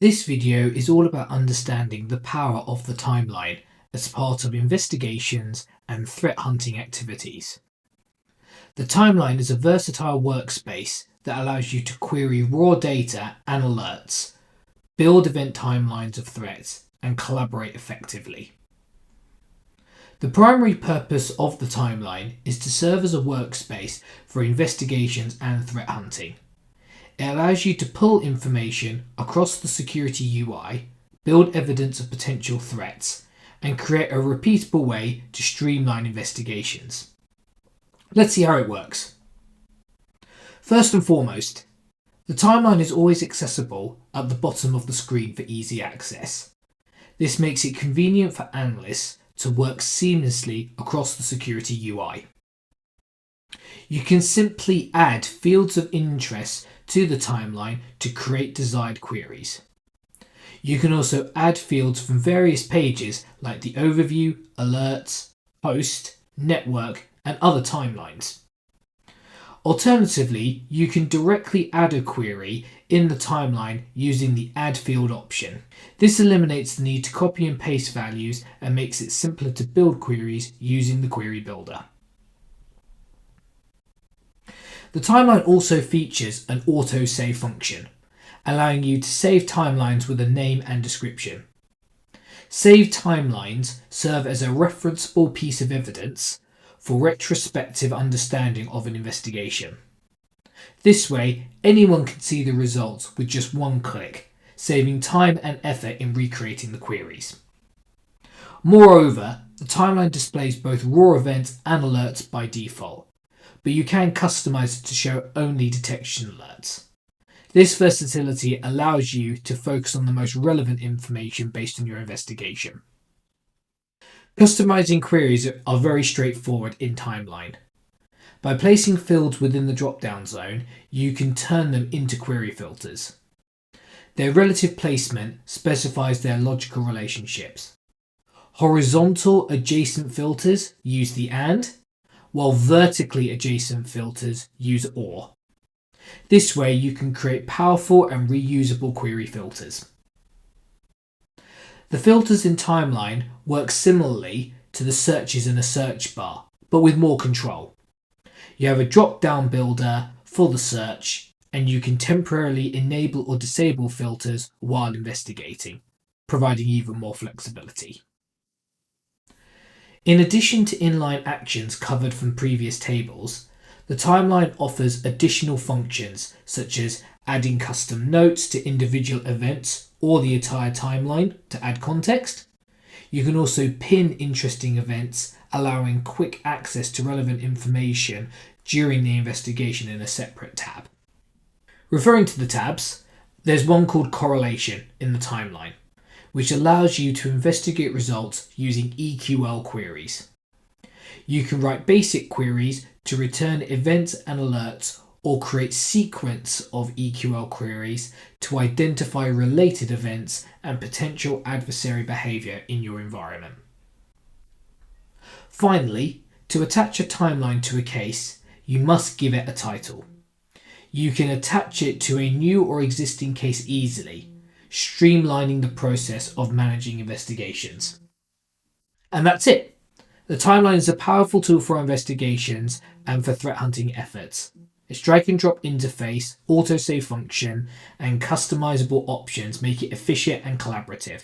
This video is all about understanding the power of the timeline as part of investigations and threat hunting activities. The timeline is a versatile workspace that allows you to query raw data and alerts, build event timelines of threats, and collaborate effectively. The primary purpose of the timeline is to serve as a workspace for investigations and threat hunting. It allows you to pull information across the security UI, build evidence of potential threats, and create a repeatable way to streamline investigations. Let's see how it works. First and foremost, the timeline is always accessible at the bottom of the screen for easy access. This makes it convenient for analysts to work seamlessly across the security UI. You can simply add fields of interest to the timeline to create desired queries. You can also add fields from various pages like the overview, alerts, host, network, and other timelines. Alternatively, you can directly add a query in the timeline using the add field option. This eliminates the need to copy and paste values and makes it simpler to build queries using the query builder. The timeline also features an autosave function, allowing you to save timelines with a name and description. Saved timelines serve as a referenceable piece of evidence for retrospective understanding of an investigation. This way, anyone can see the results with just one click, saving time and effort in recreating the queries. Moreover, the timeline displays both raw events and alerts by default, but you can customize it to show only detection alerts. This versatility allows you to focus on the most relevant information based on your investigation. Customizing queries are very straightforward in Timeline. By placing fields within the drop-down zone, you can turn them into query filters. Their relative placement specifies their logical relationships. Horizontal adjacent filters use the AND, while vertically adjacent filters use OR. This way you can create powerful and reusable query filters. The filters in Timeline work similarly to the searches in a search bar, but with more control. You have a drop-down builder for the search, and you can temporarily enable or disable filters while investigating, providing even more flexibility. In addition to inline actions covered from previous tables, the timeline offers additional functions such as adding custom notes to individual events or the entire timeline to add context. You can also pin interesting events, allowing quick access to relevant information during the investigation in a separate tab. Referring to the tabs, there's one called Correlation in the timeline, which allows you to investigate results using EQL queries. You can write basic queries to return events and alerts, or create sequence of EQL queries to identify related events and potential adversary behavior in your environment. Finally, to attach a timeline to a case, you must give it a title. You can attach it to a new or existing case easily, streamlining the process of managing investigations. And that's it. The timeline is a powerful tool for investigations and for threat hunting efforts. Its drag and drop interface, autosave function, and customizable options make it efficient and collaborative.